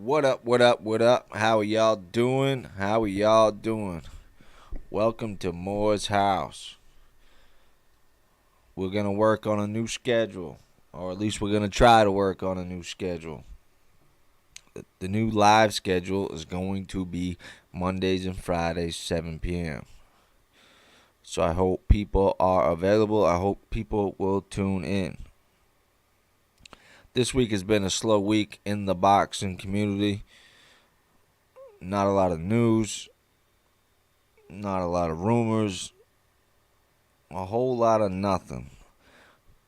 What up, what up, what up? How are y'all doing? How are y'all doing? Welcome to Moore's House. We're going to work on a new schedule, or at least we're going to try to work on a new schedule. The new live schedule is going to be Mondays and Fridays, 7 p.m. So I hope people are available. I hope people will tune in. This week has been a slow week in the boxing community. Not a lot of news. Not a lot of rumors. A whole lot of nothing.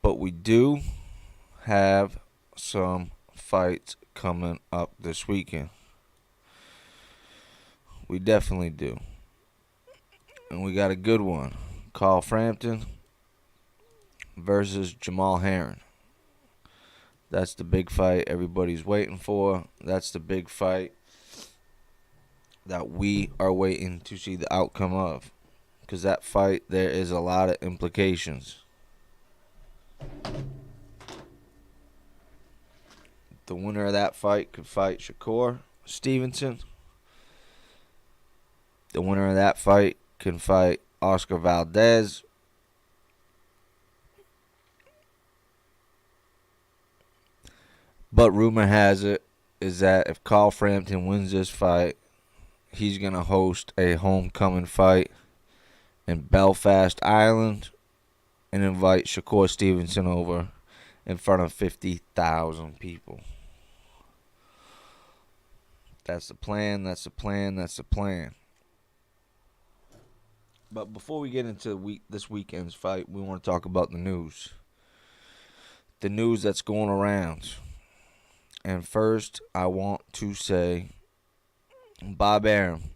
But we do have some fights coming up this weekend. We definitely do. And we got a good one. Carl Frampton versus Jamal Hearn. That's the big fight everybody's waiting for. That's the big fight that we are waiting to see the outcome of. Because that fight, there is a lot of implications. The winner of that fight could fight Shakur Stevenson. The winner of that fight can fight Oscar Valdez. But rumor has it is that if Carl Frampton wins this fight, he's going to host a homecoming fight in Belfast, Ireland, and invite Shakur Stevenson over in front of 50,000 people. That's the plan, that's the plan, that's the plan. But before we get into this weekend's fight, we want to talk about the news. The news that's going around. And first, I want to say, Bob Arum,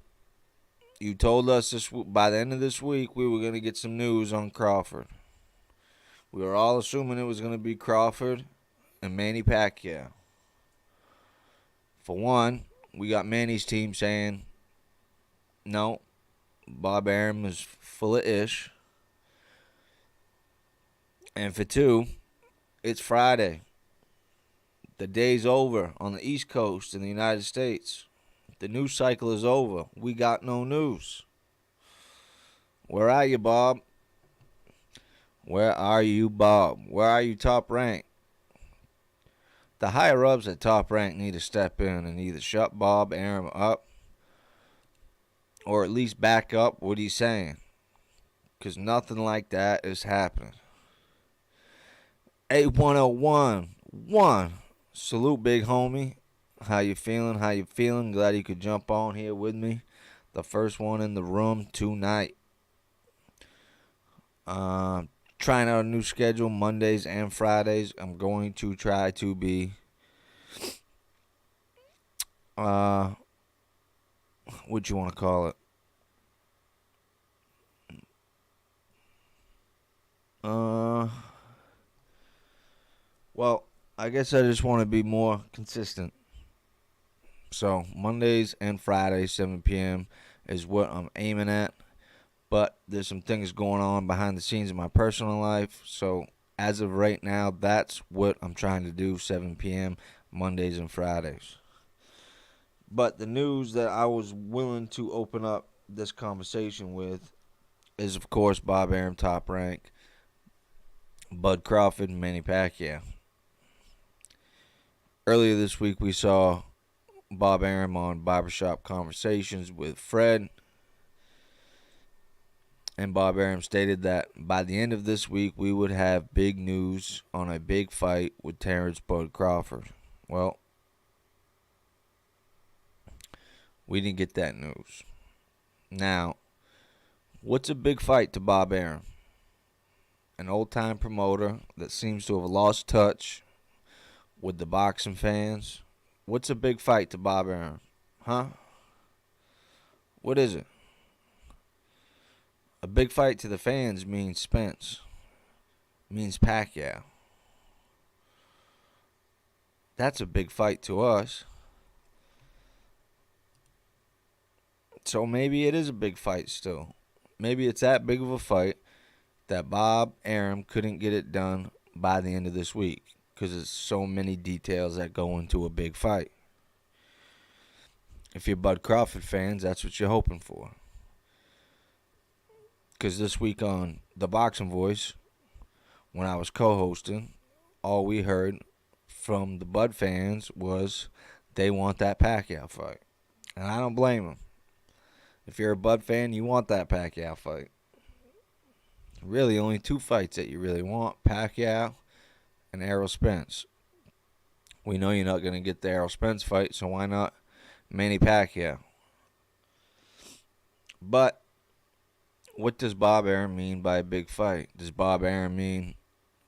you told us by the end of this week we were going to get some news on Crawford. We were all assuming it was going to be Crawford and Manny Pacquiao. For one, we got Manny's team saying, no, Bob Arum is full of ish. And for two, it's Friday. The day's over on the East Coast in the United States. The news cycle is over. We got no news. Where are you, Bob? Where are you, Bob? Where are you, Top Rank? The higher-ups at Top Rank need to step in and either shut Bob Arum up or at least back up what he's saying. Because nothing like that is happening. 81011. Salute, big homie. How you feeling? How you feeling? Glad you could jump on here with me. The first one in the room tonight. Trying out a new schedule, Mondays and Fridays. I'm going to try to be what you want to call it? Well, I guess I just want to be more consistent. So, Mondays and Fridays, 7 p.m. is what I'm aiming at. But there's some things going on behind the scenes in my personal life. So, as of right now, that's what I'm trying to do, 7 p.m., Mondays and Fridays. But the news that I was willing to open up this conversation with is, of course, Bob Arum, Top Rank, Bud Crawford, and Manny Pacquiao. Earlier this week, we saw Bob Arum on Barbershop Conversations with Fred. And Bob Arum stated that by the end of this week, we would have big news on a big fight with Terrence Bud Crawford. Well, we didn't get that news. Now, what's a big fight to Bob Arum? An old-time promoter that seems to have lost touch with the boxing fans. What's a big fight to Bob Arum? Huh? What is it? A big fight to the fans means Spence. Means Pacquiao. That's a big fight to us. So maybe it is a big fight still. Maybe it's that big of a fight that Bob Arum couldn't get it done by the end of this week because there's so many details that go into a big fight. If you're Bud Crawford fans, that's what you're hoping for. Because this week on The Boxing Voice, when I was co-hosting, all we heard from the Bud fans was they want that Pacquiao fight. And I don't blame them. If you're a Bud fan, you want that Pacquiao fight. Really, only two fights that you really want, Pacquiao and Errol Spence. We know you're not going to get the Errol Spence fight, so why not Manny Pacquiao? But what does Bob Arum mean by a big fight? Does Bob Arum mean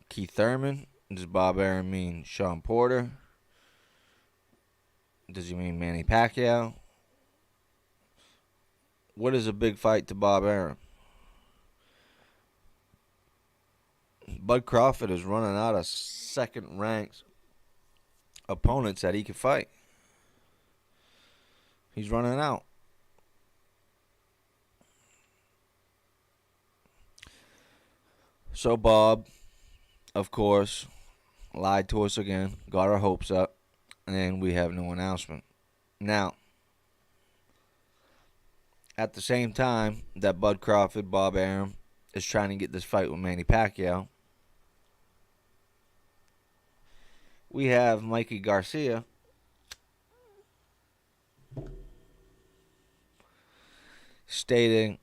Keith Thurman? Does Bob Arum mean Sean Porter? Does he mean Manny Pacquiao? What is a big fight to Bob Arum? Bud Crawford is running out of second-ranked opponents that he can fight. He's running out. So Bob, of course, lied to us again, got our hopes up, and we have no announcement. Now, at the same time that Bud Crawford, Bob Arum, is trying to get this fight with Manny Pacquiao, we have Mikey Garcia stating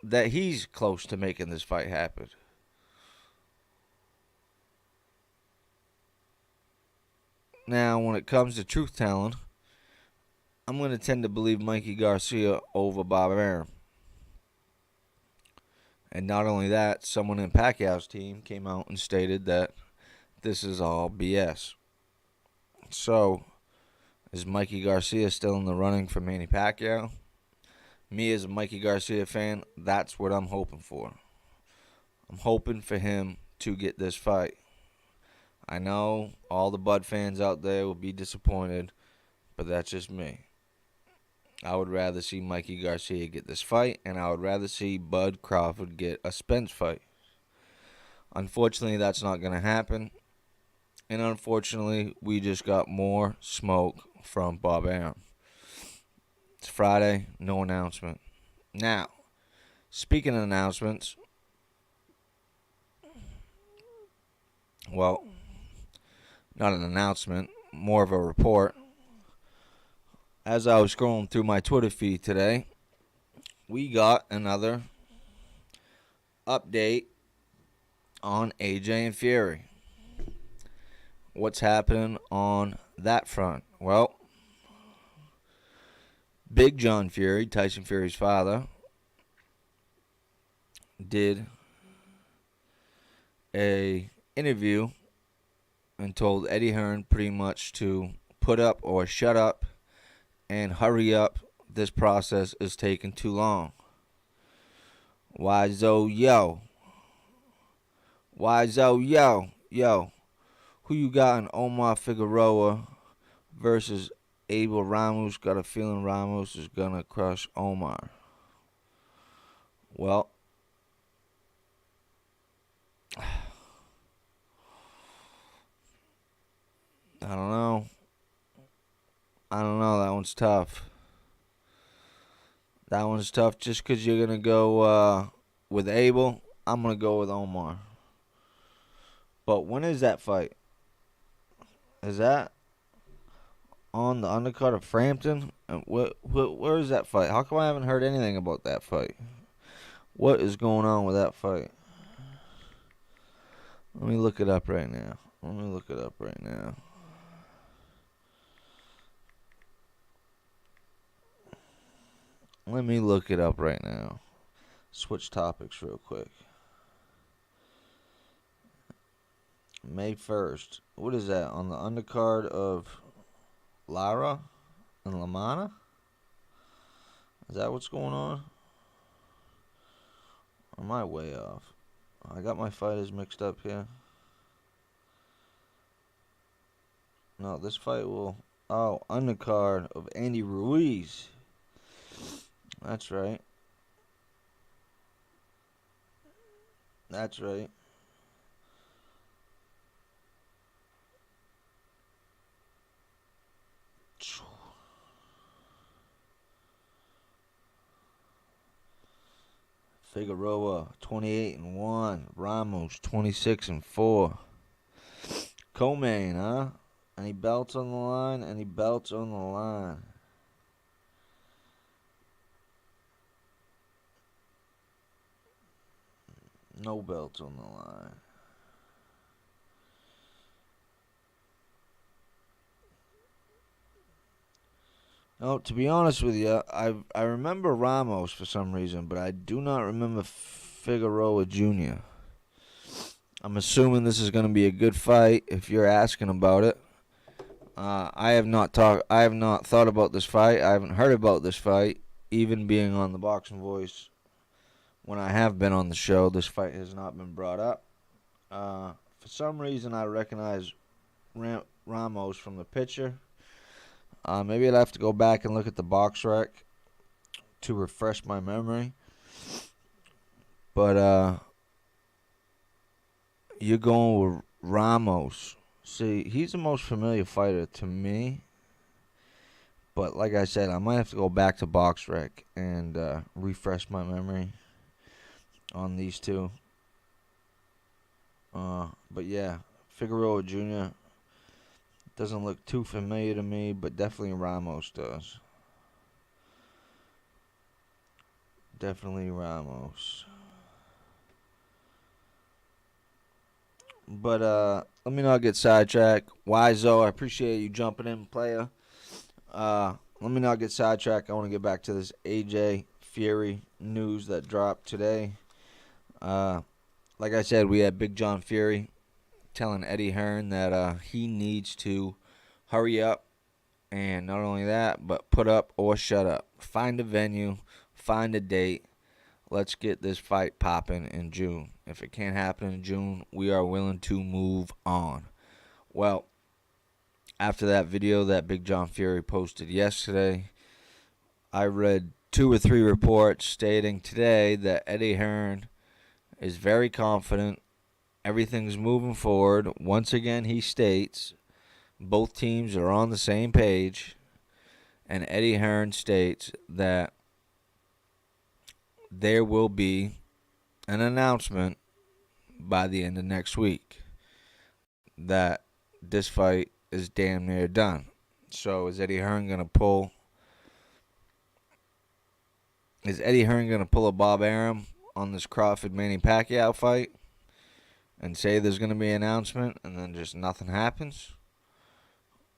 that he's close to making this fight happen. Now, when it comes to truth telling, I'm going to tend to believe Mikey Garcia over Bob Arum. And not only that, someone in Pacquiao's team came out and stated that this is all BS. So, is Mikey Garcia still in the running for Manny Pacquiao? Me as a Mikey Garcia fan, that's what I'm hoping for. I'm hoping for him to get this fight. I know all the Bud fans out there will be disappointed, but that's just me. I would rather see Mikey Garcia get this fight, and I would rather see Bud Crawford get a Spence fight. Unfortunately, that's not going to happen. And unfortunately, we just got more smoke from Bob Arum. It's Friday, no announcement. Now, speaking of announcements, well, not an announcement, more of a report. As I was scrolling through my Twitter feed today, we got another update on AJ and Fury. What's happening on that front? Well, Big John Fury, Tyson Fury's father, did a interview and told Eddie Hearn pretty much to put up or shut up and hurry up. This process is taking too long. Why zo yo? Why zo yo? Yo. Who you got in Omar Figueroa versus Abel Ramos? Got a feeling Ramos is going to crush Omar. Well, I don't know. That one's tough. That one's tough just because you're going to go with Abel. I'm going to go with Omar. But when is that fight? Is that on the undercard of Frampton? And where is that fight? How come I haven't heard anything about that fight? What is going on with that fight? Let me look it up right now. Switch topics real quick. May 1st. What is that? On the undercard of Lara and Lamana? Is that what's going on? Or am I way off? I got my fighters mixed up here. No, this fight will... Oh, undercard of Andy Ruiz. That's right. That's right. Figueroa 28-1. Ramos 26-4. Co-main, huh? Any belts on the line? Any belts on the line? No belts on the line. No, to be honest with you, I remember Ramos for some reason, but I do not remember Figueroa Jr. I'm assuming this is going to be a good fight if you're asking about it. I have not thought about this fight. I haven't heard about this fight, even being on the Boxing Voice. When I have been on the show, this fight has not been brought up. For some reason, I recognize Ramos from the picture. Maybe I'd have to go back and look at the box rec to refresh my memory. But you're going with Ramos. See, he's the most familiar fighter to me. But like I said, I might have to go back to box rec and refresh my memory on these two. But yeah, Figueroa Jr. doesn't look too familiar to me, but definitely Ramos does. Definitely Ramos. But let me not get sidetracked. Wizo, I appreciate you jumping in, player. Let me not get sidetracked. I want to get back to this AJ Fury news that dropped today. Like I said, we had Big John Fury telling Eddie Hearn that he needs to hurry up, and not only that, but put up or shut up. Find a venue, find a date. Let's get this fight popping in June. If it can't happen in June, we are willing to move on. Well, after that video that Big John Fury posted yesterday, I read 2 or 3 reports stating today that Eddie Hearn is very confident. Everything's moving forward. Once again, he states both teams are on the same page. And Eddie Hearn states that there will be an announcement by the end of next week that this fight is damn near done. So is Eddie Hearn going to pull... Is Eddie Hearn going to pull a Bob Arum on this Crawford Manny Pacquiao fight and say there's going to be an announcement and then just nothing happens?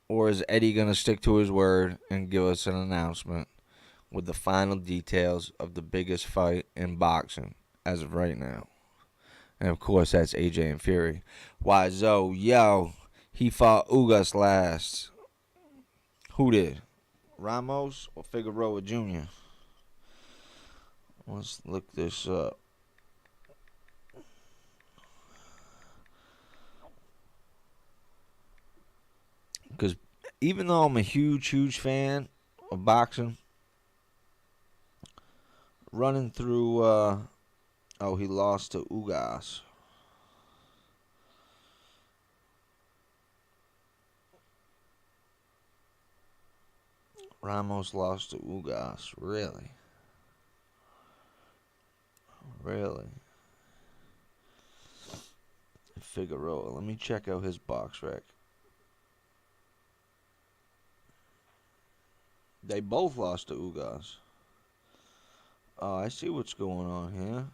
Or is Eddie going to stick to his word and give us an announcement with the final details of the biggest fight in boxing as of right now? And of course, that's AJ and Fury. Why, yo, he fought Ugas last. Who did? Ramos or Figueroa Jr.? Let's look this up. Because even though I'm a huge fan of boxing, running through, he lost to Ugas. Ramos lost to Ugas. Really? Figueroa. Let me check out his box rec. They both lost to Ugas. Oh, I see what's going on here.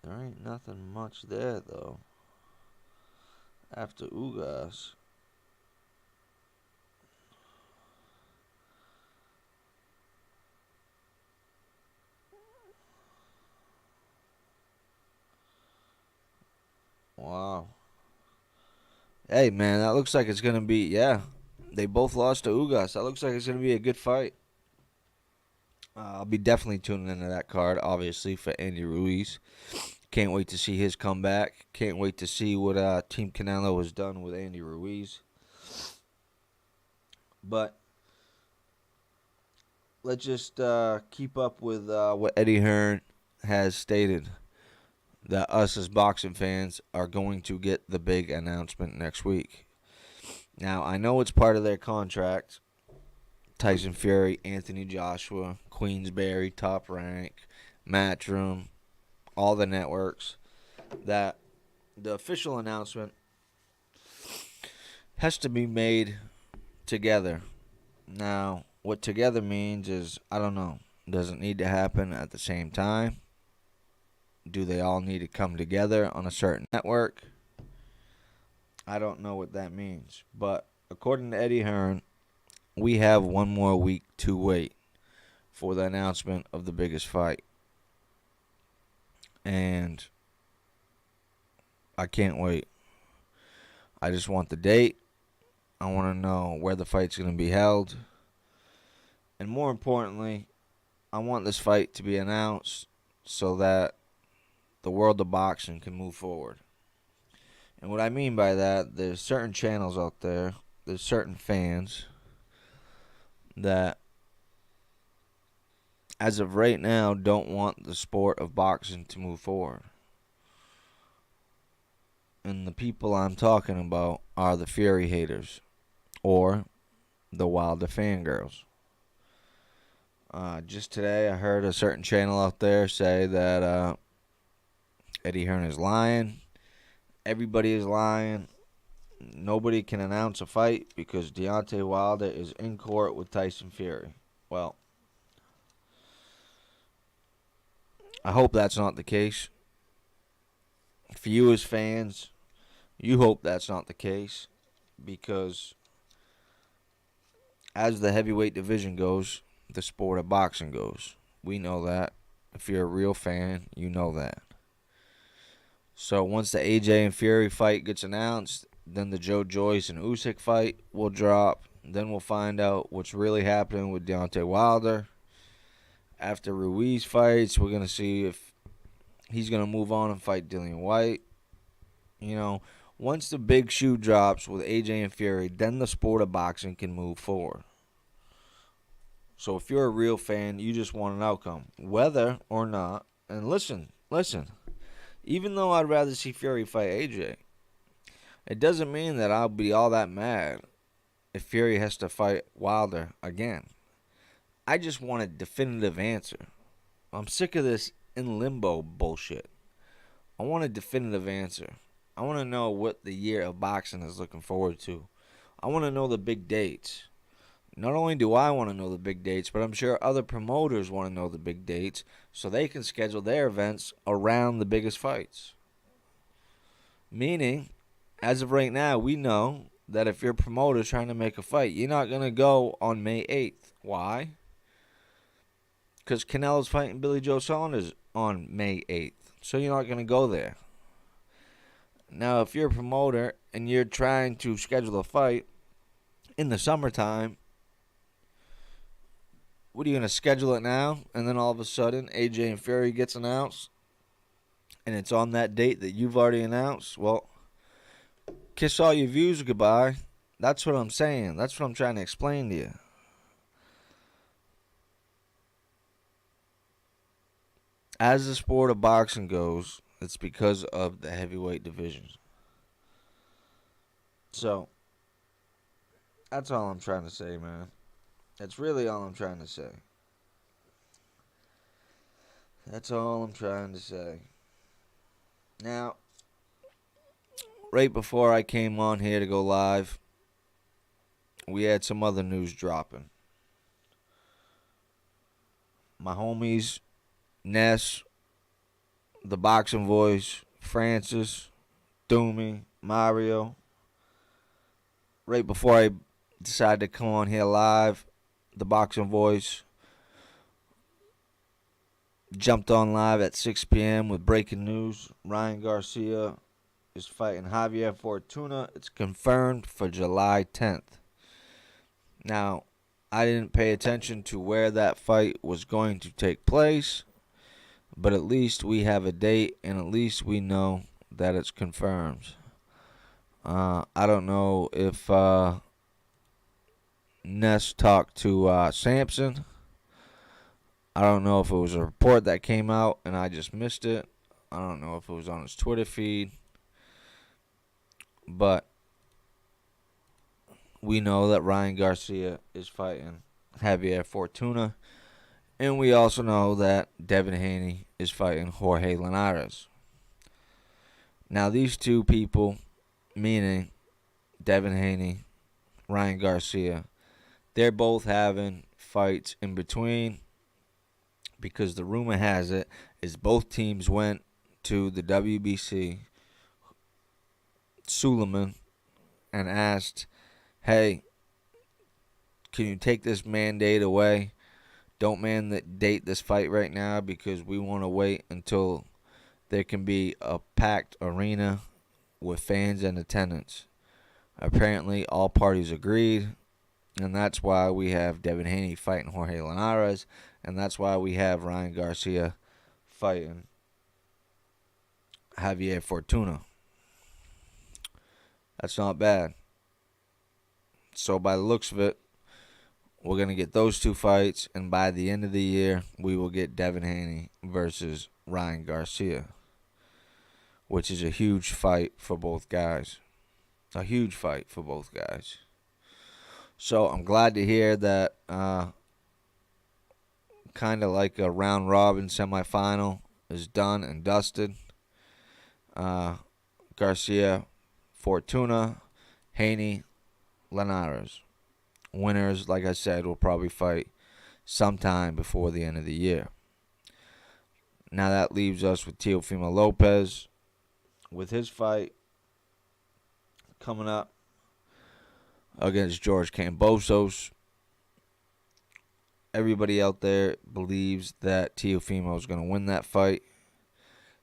There ain't nothing much there, though. After Ugas. Hey, man, that looks like it's going to be, yeah. They both lost to Ugas. That looks like it's going to be a good fight. I'll be definitely tuning into that card, obviously, for Andy Ruiz. Can't wait to see his comeback. Can't wait to see what Team Canelo has done with Andy Ruiz. But let's just keep up with what Eddie Hearn has stated, that us as boxing fans are going to get the big announcement next week. Now, I know it's part of their contract. Tyson Fury, Anthony Joshua, Queensberry, Top Rank, Matchroom, all the networks, that the official announcement has to be made together. Now, what together means is, I don't know. Does it need to happen at the same time? Do they all need to come together on a certain network? I don't know what that means. But according to Eddie Hearn, we have one more week to wait for the announcement of the biggest fight. And I can't wait. I just want the date. I want to know where the fight's going to be held. And more importantly, I want this fight to be announced so that the world of boxing can move forward. And what I mean by that, there's certain channels out there, there's certain fans that, as of right now, don't want the sport of boxing to move forward. And the people I'm talking about are the Fury haters or the Wilder fangirls. Just today, I heard a certain channel out there say that Eddie Hearn is lying. Everybody is lying. Nobody can announce a fight because Deontay Wilder is in court with Tyson Fury. Well, I hope that's not the case. For you as fans, you hope that's not the case because as the heavyweight division goes, the sport of boxing goes. We know that. If you're a real fan, you know that. So once the AJ and Fury fight gets announced, then the Joe Joyce and Usyk fight will drop. Then we'll find out what's really happening with Deontay Wilder. After Ruiz fights, we're going to see if he's going to move on and fight Dillian White. You know, once the big shoe drops with AJ and Fury, then the sport of boxing can move forward. So if you're a real fan, you just want an outcome, whether or not. And listen, even though I'd rather see Fury fight AJ, it doesn't mean that I'll be all that mad if Fury has to fight Wilder again. I just want a definitive answer. I'm sick of this in limbo bullshit. I want a definitive answer. I want to know what the year of boxing is looking forward to. I want to know the big dates. Not only do I want to know the big dates, but I'm sure other promoters want to know the big dates so they can schedule their events around the biggest fights. Meaning, as of right now, we know that if you're a promoter trying to make a fight, you're not going to go on May 8th. Why? Because Canelo's fighting Billy Joe Saunders on May 8th. So you're not going to go there. Now, if you're a promoter and you're trying to schedule a fight in the summertime, what are you going to schedule it now? And then all of a sudden, AJ and Fury gets announced, and it's on that date that you've already announced? Well, kiss all your views goodbye. That's what I'm saying. That's what I'm trying to explain to you. As the sport of boxing goes, it's because of the heavyweight divisions. So, that's all I'm trying to say, man. That's really all I'm trying to say. That's all I'm trying to say. Now, right before I came on here to go live, we had some other news dropping. My homies, Ness, the Boxing Voice, Francis, Doomy, Mario. Right before I decided to come on here live, the Boxing Voice jumped on live at 6 p.m. with breaking news. Ryan Garcia is fighting Javier Fortuna. It's confirmed for July 10th. Now, I didn't pay attention to where that fight was going to take place, but at least we have a date and at least we know that it's confirmed. I don't know if Ness talked to Sampson. I don't know if it was a report that came out and I just missed it. I don't know if it was on his Twitter feed. But we know that Ryan Garcia is fighting Javier Fortuna. And we also know that Devin Haney is fighting Jorge Linares. Now, these two people, meaning Devin Haney, Ryan Garcia, they're both having fights in between because the rumor has it is both teams went to the WBC, Suleiman, and asked, hey, can you take this mandate away? Don't mandate this fight right now because we want to wait until there can be a packed arena with fans and attendance. Apparently, all parties agreed, and that's why we have Devin Haney fighting Jorge Linares, and that's why we have Ryan Garcia fighting Javier Fortuna. That's not bad. So by the looks of it, we're going to get those two fights, and by the end of the year, we will get Devin Haney versus Ryan Garcia, which is a huge fight for both guys. A huge fight for both guys. So I'm glad to hear that kind of like a round robin semifinal is done and dusted. Garcia, Fortuna, Haney, Linares. Winners, like I said, will probably fight sometime before the end of the year. Now that leaves us with Teofimo Lopez with his fight coming up against George Kambosos. Everybody out there believes that Teofimo is going to win that fight,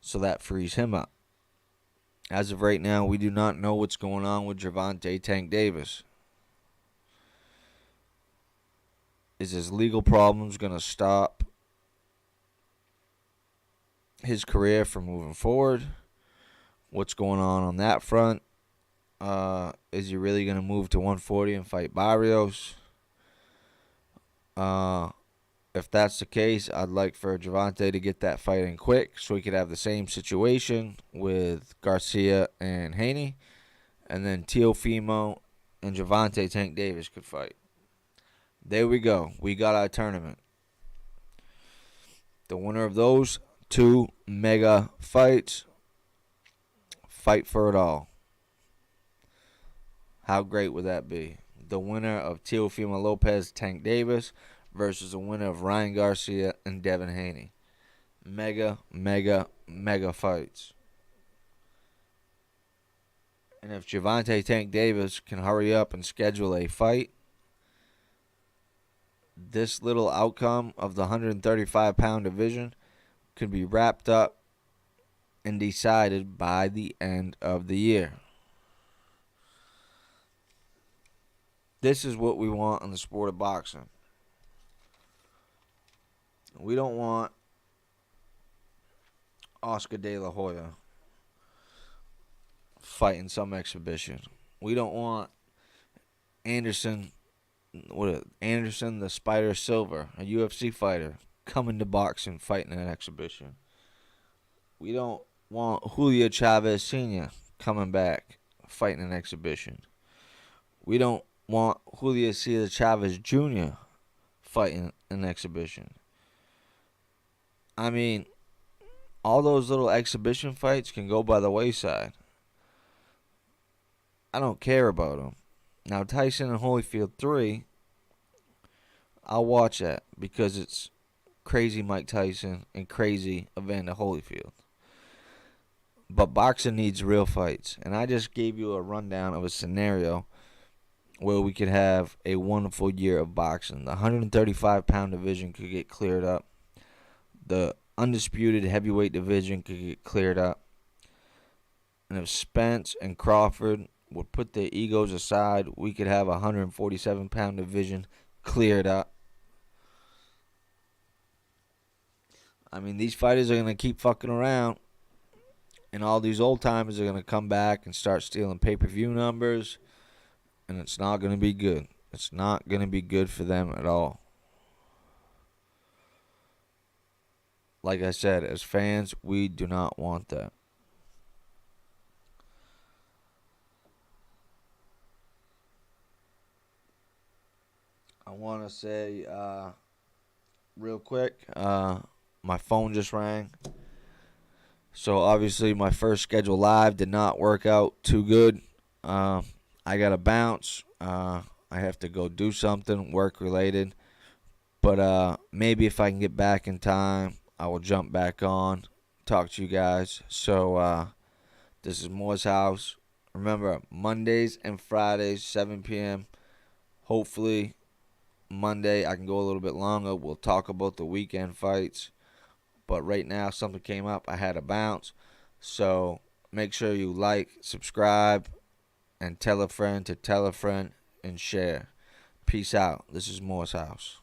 so that frees him up. As of right now, we do not know what's going on with Gervonta Tank Davis. Is his legal problems going to stop his career from moving forward? What's going on that front? Is he really going to move to 140 and fight Barrios? If that's the case, I'd like for Gervonta to get that fight in quick so we could have the same situation with Garcia and Haney. And then Teofimo and Gervonta Tank Davis could fight. There we go. We got our tournament. The winner of those two mega fights fight for it all. How great would that be? The winner of Teofimo Lopez, Tank Davis versus the winner of Ryan Garcia and Devin Haney. Mega, mega, mega fights. And if Gervonta Tank Davis can hurry up and schedule a fight, this little outcome of the 135-pound division could be wrapped up and decided by the end of the year. This is what we want in the sport of boxing. We don't want Oscar De La Hoya fighting some exhibition. We don't want Anderson the Spider Silva, a UFC fighter, coming to boxing fighting an exhibition. We don't want Julio Chavez Sr. coming back fighting an exhibition. We don't want Julio Cesar Chavez Jr. fighting an exhibition. I mean, all those little exhibition fights can go by the wayside. I don't care about them. Now, Tyson and Holyfield 3, I'll watch that because it's crazy Mike Tyson and crazy Evander Holyfield. But boxing needs real fights. And I just gave you a rundown of a scenario where we could have a wonderful year of boxing. The 135-pound division could get cleared up. The undisputed heavyweight division could get cleared up. And if Spence and Crawford would put their egos aside, we could have a 147-pound division cleared up. I mean, these fighters are going to keep fucking around. And all these old timers are going to come back and start stealing pay-per-view numbers. And it's not going to be good. It's not going to be good for them at all. Like I said, as fans, we do not want that. I want to say real quick, my phone just rang. So obviously my first schedule live did not work out too good. I got to bounce. I have to go do something work related. But maybe if I can get back in time, I will jump back on, talk to you guys. So this is Moore's House. Remember, Mondays and Fridays, 7 p.m. Hopefully Monday I can go a little bit longer. We'll talk about the weekend fights. But right now something came up. I had to bounce. So make sure you like, subscribe, and tell a friend to tell a friend and share. Peace out. This is Moore's House.